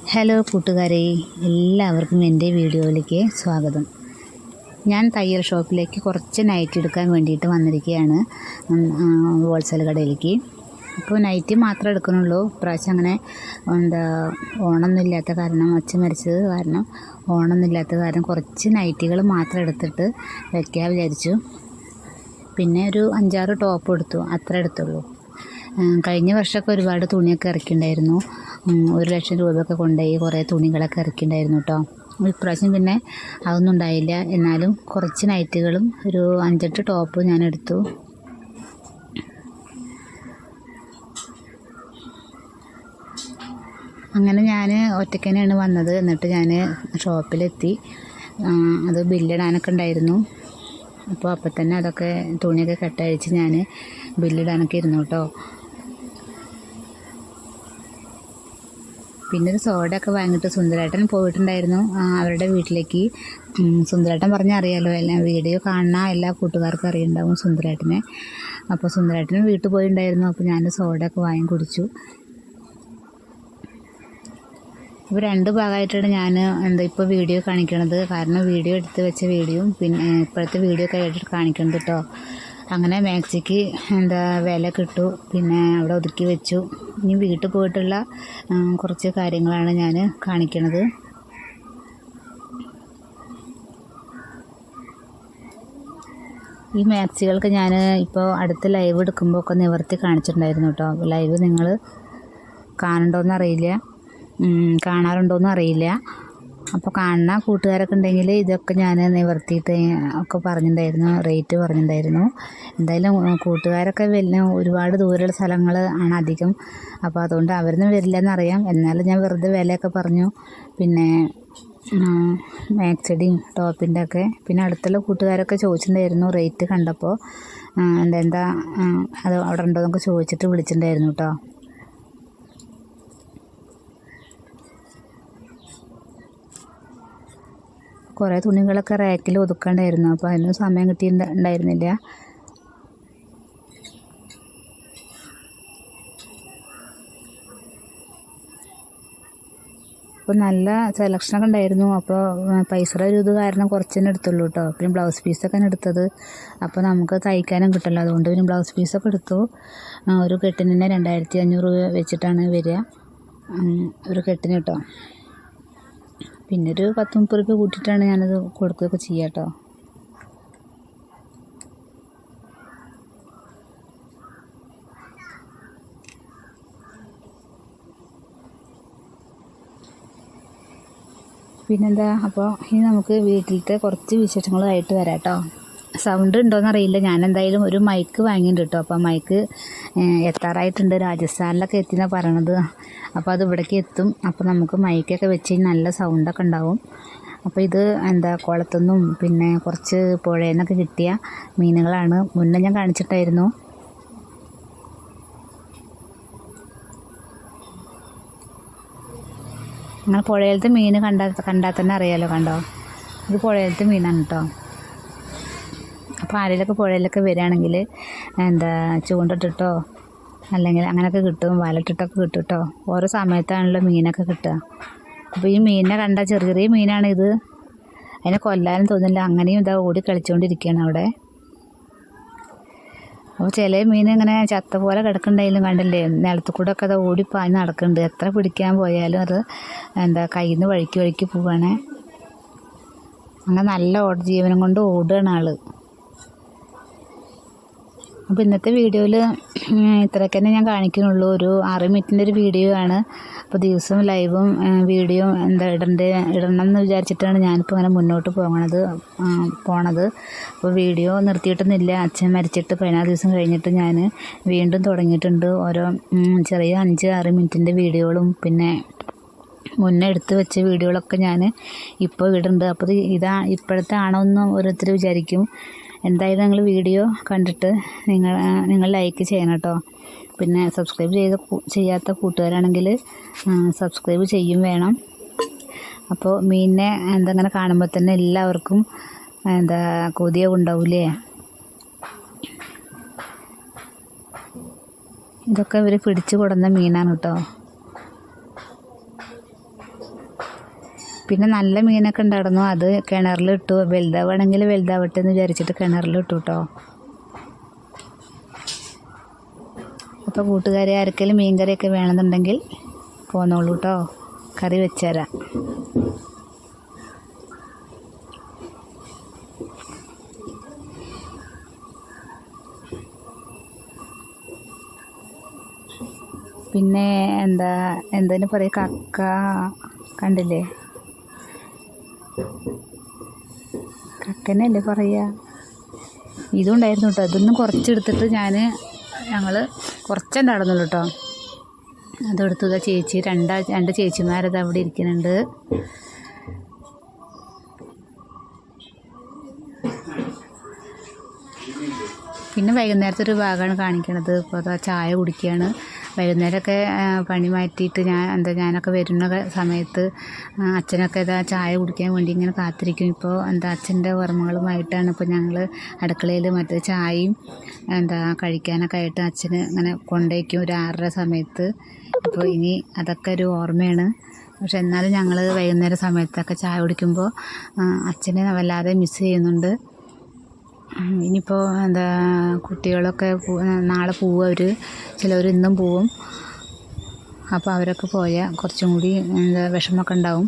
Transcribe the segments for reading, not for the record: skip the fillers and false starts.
Hello കൂട്ടുകാരെ, എല്ലാവർക്കും എൻ്റെ വീഡിയോയിലേക്ക് സ്വാഗതം. ഞാൻ തയ്യൽ ഷോപ്പിലേക്ക് കുറച്ച് നൈറ്റി എടുക്കാൻ വേണ്ടിയിട്ട് വന്നിരിക്കുകയാണ് ഹോൾസെയിൽ കടയിലേക്ക്. അപ്പോൾ നൈറ്റി മാത്രമേ എടുക്കുന്നുള്ളൂ. ഇപ്രാവശ്യം അങ്ങനെ ഓണമൊന്നുമില്ലാത്ത കാരണം, അച്ഛൻ മരിച്ചത് കാരണം ഓണമൊന്നുമില്ലാത്ത കാരണം കുറച്ച് നൈറ്റികൾ മാത്രം എടുത്തിട്ട് വയ്ക്കാൻ വിചാരിച്ചു. പിന്നെ ഒരു 5-6 ടോപ്പ് എടുത്തു, അത്ര എടുത്തുള്ളൂ. കഴിഞ്ഞ വർഷമൊക്കെ ഒരുപാട് തുണിയൊക്കെ ഇറക്കിയിട്ടുണ്ടായിരുന്നു. 1,00,000 രൂപയൊക്കെ കൊണ്ടുപോയി കുറേ തുണികളൊക്കെ ഇറക്കിയിട്ടുണ്ടായിരുന്നു കേട്ടോ. ഇപ്രാവശ്യം പിന്നെ അതൊന്നും ഉണ്ടായില്ല. എന്നാലും കുറച്ച് നൈറ്റുകളും ഒരു 5-8 ടോപ്പ് ഞാൻ എടുത്തു. അങ്ങനെ ഞാൻ ഒറ്റയ്ക്ക് തന്നെയാണ് വന്നത്. എന്നിട്ട് ഞാൻ ഷോപ്പിലെത്തി. അത് ബില്ലിടാനൊക്കെ ഉണ്ടായിരുന്നു. അപ്പോൾ തന്നെ അതൊക്കെ തുണിയൊക്കെ കെട്ടഴിച്ച് ഞാൻ ബില്ലിടാനൊക്കെ ഇരുന്നു കേട്ടോ. പിന്നെ ഒരു സോഡയൊക്കെ വാങ്ങിയിട്ട് സുന്ദരേട്ടൻ പോയിട്ടുണ്ടായിരുന്നു അവരുടെ വീട്ടിലേക്ക്. സുന്ദരേട്ടൻ പറഞ്ഞാൽ അറിയാമല്ലോ, വീഡിയോ കാണുന്ന എല്ലാ കൂട്ടുകാർക്കും അറിയുണ്ടാവും സുന്ദരേട്ടനെ. അപ്പോൾ സുന്ദരേട്ടൻ വീട്ടിൽ പോയിട്ടുണ്ടായിരുന്നു. അപ്പോൾ ഞാൻ സോഡയൊക്കെ വാങ്ങി കുടിച്ചു. ഇപ്പോൾ 2 ഭാഗമായിട്ടാണ് ഞാൻ ഇപ്പോൾ വീഡിയോ കാണിക്കണത്. കാരണം വീഡിയോ എടുത്ത് വെച്ച വീഡിയോയും പിന്നെ ഇപ്പോഴത്തെ വീഡിയോ ഒക്കെ ആയിട്ട് കാണിക്കണത് കേട്ടോ. അങ്ങനെ മാക്സിക്ക് വില കിട്ടു, പിന്നെ അവിടെ ഒതുക്കി വെച്ചു. ഇനി വീട്ടിൽ പോയിട്ടുള്ള കുറച്ച് കാര്യങ്ങളാണ് ഞാൻ കാണിക്കണത്. ഈ മാക്സികൾക്ക് ഞാൻ ഇപ്പോൾ അടുത്ത് ലൈവ് എടുക്കുമ്പോൾ ഒക്കെ നിവർത്തി കാണിച്ചിട്ടുണ്ടായിരുന്നു കേട്ടോ. ലൈവ് നിങ്ങൾ കാണാറുണ്ടോയെന്ന് അറിയില്ല. അപ്പോൾ കാണുന്ന കൂട്ടുകാരൊക്കെ ഉണ്ടെങ്കിൽ ഇതൊക്കെ ഞാൻ നിവർത്തിയിട്ട് ഒക്കെ പറഞ്ഞിട്ടുണ്ടായിരുന്നു, റേറ്റ് പറഞ്ഞിട്ടുണ്ടായിരുന്നു. എന്തായാലും കൂട്ടുകാരൊക്കെ ഒരുപാട് ദൂരെയുള്ള സ്ഥലങ്ങൾ ആണ് അധികം. അപ്പോൾ അതുകൊണ്ട് അവരൊന്നും വരില്ലെന്നറിയാം. എന്നാലും ഞാൻ വെറുതെ വിലയൊക്കെ പറഞ്ഞു. പിന്നെ മാക്സിയുടെയും ടോപ്പിൻ്റെ ഒക്കെ പിന്നെ അടുത്തുള്ള കൂട്ടുകാരൊക്കെ ചോദിച്ചിട്ടുണ്ടായിരുന്നു റേറ്റ് കണ്ടപ്പോൾ. എന്താ അത് അവിടെ ഉണ്ടോ എന്നൊക്കെ ചോദിച്ചിട്ട് വിളിച്ചിട്ടുണ്ടായിരുന്നു കേട്ടോ. കുറേ തുണികളൊക്കെ റാക്കിൽ ഒതുക്കണ്ടായിരുന്നു. അപ്പോൾ അതിന് സമയം കിട്ടിയിട്ടുണ്ടായിരുന്നില്ല. അപ്പോൾ നല്ല സെലക്ഷനൊക്കെ ഉണ്ടായിരുന്നു. അപ്പോൾ പൈസയുടെ ഒരു ഇത് കാരണം കുറച്ച് തന്നെ എടുത്തുള്ളൂ കേട്ടോ. പിന്നെ ബ്ലൗസ് പീസൊക്കെ എടുത്തത്. അപ്പോൾ നമുക്ക് തയ്ക്കാനും കിട്ടില്ല. അതുകൊണ്ട് പിന്നെ ബ്ലൗസ് പീസൊക്കെ എടുത്തു. ഒരു കെട്ടിന് തന്നെ 2,500 രൂപ വെച്ചിട്ടാണ് വരിക ഒരു കെട്ടിന് കേട്ടോ. പിന്നെ ഒരു 10-30 രൂപ കൂട്ടിയിട്ടാണ് ഞാനത് കൊടുക്കുകയൊക്കെ ചെയ്യുക കേട്ടോ. പിന്നെന്താ, അപ്പോൾ ഇനി നമുക്ക് വീട്ടിലത്തെ കുറച്ച് വിശേഷങ്ങളായിട്ട് വരാം കേട്ടോ. സൗണ്ട് ഉണ്ടോയെന്നറിയില്ല. ഞാൻ എന്തായാലും ഒരു മൈക്ക് വാങ്ങിയിട്ടുണ്ട് കേട്ടോ. അപ്പോൾ മൈക്ക് എത്താറായിട്ടുണ്ട്. രാജസ്ഥാനിലൊക്കെ എത്തിയെന്നാണ് പറയണത്. അപ്പോൾ അത് ഇവിടേക്ക് എത്തും. അപ്പോൾ നമുക്ക് മൈക്കൊക്കെ വെച്ച് നല്ല സൗണ്ടൊക്കെ ഉണ്ടാവും. അപ്പോൾ ഇത് കുളത്തുനിന്നും പിന്നെ കുറച്ച് പുഴയിൽ നിന്നൊക്കെ കിട്ടിയ മീനുകളാണ്. മുന്നേ ഞാൻ കാണിച്ചിട്ടായിരുന്നു. നിങ്ങൾ പുഴയിലത്തെ മീൻ കണ്ടാൽ തന്നെ അറിയാമല്ലോ. കണ്ടോ, ഇത് പുഴയിലത്തെ മീനാണ് കേട്ടോ. അപ്പോൾ ആരെങ്കിലുമൊക്കെ പുഴയിലൊക്കെ വരികയാണെങ്കിൽ ചൂണ്ടിട്ടിട്ടോ അല്ലെങ്കിൽ അങ്ങനെയൊക്കെ കിട്ടും, വലട്ടിട്ടൊക്കെ കിട്ടും കേട്ടോ. ഓരോ സമയത്താണല്ലോ മീനൊക്കെ കിട്ടുക. അപ്പോൾ ഈ മീനിനെ കണ്ടാൽ ചെറിയ മീനാണിത്. അതിനെ കൊല്ലാനും തോന്നില്ല. അങ്ങനെയും ഓടി കളിച്ചുകൊണ്ടിരിക്കുകയാണ് അവിടെ. അപ്പോൾ ചില മീൻ ഇങ്ങനെ ചത്ത പോലെ കിടക്കുന്നുണ്ടായാലും കണ്ടില്ലേ, നിലത്ത് കൂടെ ഒക്കെ ഓടിപ്പാഞ്ഞ് നടക്കുന്നുണ്ട്. എത്ര പിടിക്കാൻ പോയാലും അത് കയ്യിൽ നിന്ന് വഴിക്ക് പോവുകയാണ്. അങ്ങനെ നല്ല ജീവനം കൊണ്ട് ഓടുകയാണ് ആൾ. അപ്പോൾ ഇന്നത്തെ വീഡിയോയിൽ ഇത്രയൊക്കെ തന്നെ ഞാൻ കാണിക്കുന്നുള്ളൂ. ഒരു 6 മിനിറ്റിൻ്റെ ഒരു വീഡിയോ ആണ്. അപ്പോൾ ദിവസവും ലൈവും വീഡിയോ ഇടണം എന്ന് വിചാരിച്ചിട്ടാണ് ഞാനിപ്പോൾ ഇങ്ങനെ മുന്നോട്ട് പോണത്. അപ്പോൾ വീഡിയോ നിർത്തിയിട്ടൊന്നുമില്ല. അച്ഛൻ മരിച്ചിട്ട് 16 ദിവസം കഴിഞ്ഞിട്ട് ഞാൻ വീണ്ടും തുടങ്ങിയിട്ടുണ്ട്. ഓരോ ചെറിയ 5-6 മിനിറ്റിൻ്റെ വീഡിയോകളും പിന്നെ മുന്നേ എടുത്ത് വെച്ച വീഡിയോകളൊക്കെ ഞാൻ ഇപ്പോൾ ഇടുന്നുണ്ട്. അപ്പോൾ ഇപ്പോഴത്തെ ആണോ എന്ന് ഓരോരുത്തർ വിചാരിക്കും. എന്തായാലും നിങ്ങൾ വീഡിയോ കണ്ടിട്ട് നിങ്ങൾ ലൈക്ക് ചെയ്യണം കേട്ടോ. പിന്നെ സബ്സ്ക്രൈബ് ചെയ്യാത്ത കൂട്ടുകാരാണെങ്കിൽ സബ്സ്ക്രൈബ് ചെയ്യും വേണം. അപ്പോൾ മീനിനെ അങ്ങനെ കാണുമ്പോൾ തന്നെ എല്ലാവർക്കും കൊതിയൊക്കെ ഉണ്ടാവില്ലേ. ഇതൊക്കെ ഇവർ പിടിച്ചു കൊടുന്ന മീനാണ് കേട്ടോ. പിന്നെ നല്ല മീനൊക്കെ ഉണ്ടായിരുന്നു, അത് കിണറിലിട്ടു. വലുതാവുകയാണെങ്കിൽ വലുതാവട്ടെ എന്ന് വിചാരിച്ചിട്ട് കിണറിലിട്ടു കേട്ടോ. അപ്പോൾ കൂട്ടുകാരെ ആർക്കെങ്കിലും മീൻ കറിയൊക്കെ വേണമെന്നുണ്ടെങ്കിൽ പോന്നോളൂ കേട്ടോ, കറി വെച്ചുതരാം. പിന്നെ എന്തിനു പറയുക, കക്ക കണ്ടില്ലേ, കക്കനല്ലേ പറയുക. ഇതും ഉണ്ടായിരുന്നു കേട്ടോ. ഇതൊന്നും കുറച്ചെടുത്തിട്ട് ഞങ്ങൾ കുറച്ചുണ്ടായിരുന്നുള്ളൂ കേട്ടോ. അതെടുത്തു. ചേച്ചി രണ്ട് ചേച്ചിമാരത് അവിടെ ഇരിക്കുന്നുണ്ട്. പിന്നെ വൈകുന്നേരത്തെ ഒരു ഭാഗമാണ് കാണിക്കണത്. ഇപ്പോൾ അതാ ചായ കുടിക്കുകയാണ്. വൈകുന്നേരമൊക്കെ പണി മാറ്റിയിട്ട് ഞാനൊക്കെ വരുന്ന സമയത്ത് അച്ഛനൊക്കെ ചായ കുടിക്കാൻ വേണ്ടി ഇങ്ങനെ കാത്തിരിക്കും. ഇപ്പോൾ അച്ഛൻ്റെ ഓർമ്മകളുമായിട്ടാണ് ഇപ്പോൾ ഞങ്ങൾ അടുക്കളയിൽ മറ്റേ ചായയും കഴിക്കാനൊക്കെ ആയിട്ട് അച്ഛന് ഇങ്ങനെ കൊണ്ടുവയ്ക്കും ഒരു 6:30 സമയത്ത്. അപ്പോൾ ഇനി അതൊക്കെ ഒരു ഓർമ്മയാണ്. പക്ഷെ എന്നാലും ഞങ്ങൾ വൈകുന്നേര സമയത്തൊക്കെ ചായ കുടിക്കുമ്പോൾ അച്ഛനെ വല്ലാതെ മിസ് ചെയ്യുന്നുണ്ട്. ഇനിയിപ്പോൾ കുട്ടികളൊക്കെ നാളെ പോവും, ചിലവർ ഇന്നും പോവും. അപ്പോൾ അവരൊക്കെ പോയാൽ കുറച്ചും കൂടി വിഷമമൊക്കെ ഉണ്ടാവും.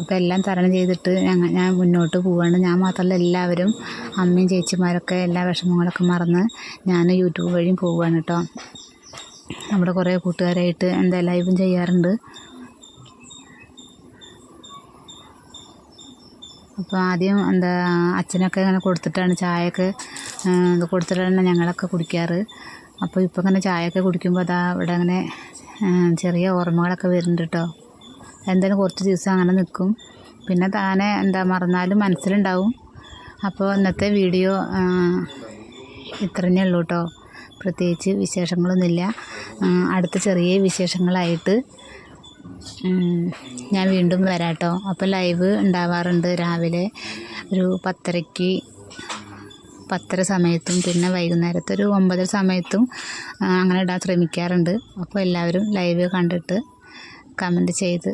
അപ്പോൾ എല്ലാം തരണം ചെയ്തിട്ട് ഞാൻ മുന്നോട്ട് പോവുകയാണ്. ഞാൻ മാത്രമല്ല, എല്ലാവരും അമ്മയും ചേച്ചിമാരൊക്കെ എല്ലാ വിഷമങ്ങളൊക്കെ മറന്ന് ഞാൻ യൂട്യൂബ് വഴിയും പോവുകയാണ് കേട്ടോ. നമ്മുടെ കുറേ കൂട്ടുകാരായിട്ട് ലൈവും ചെയ്യാറുണ്ട്. അപ്പോൾ ആദ്യം അച്ഛനൊക്കെ ഇങ്ങനെ കൊടുത്തിട്ടാണ് ചായയൊക്കെ കൊടുത്തിട്ടാണ് ഞങ്ങളൊക്കെ കുടിക്കാറ്. അപ്പോൾ ഇപ്പോൾ ഇങ്ങനെ ചായയൊക്കെ കുടിക്കുമ്പോൾ ഇവിടെ അങ്ങനെ ചെറിയ ഓർമ്മകളൊക്കെ വരുന്നുണ്ട് കേട്ടോ. എന്തായാലും കുറച്ച് ദിവസം അങ്ങനെ നിൽക്കും. പിന്നെ താനെ മറന്നാലും മനസ്സിലുണ്ടാവും. അപ്പോൾ ഇന്നത്തെ വീഡിയോ ഇത്രയേ ഉള്ളൂ കേട്ടോ. പ്രത്യേകിച്ച് വിശേഷങ്ങളൊന്നുമില്ല. അടുത്ത ചെറിയ വിശേഷങ്ങളായിട്ട് ഞാൻ വീണ്ടും വരാം കേട്ടോ. അപ്പോൾ ലൈവ് ഉണ്ടാവാറുണ്ട് രാവിലെ ഒരു 10:30 10:30 സമയത്തും പിന്നെ വൈകുന്നേരത്തെ ഒരു 9 സമയത്തും അങ്ങനെ ഇടാൻ ശ്രമിക്കാറുണ്ട്. അപ്പോൾ എല്ലാവരും ലൈവ് കണ്ടിട്ട് കമൻറ്റ് ചെയ്ത്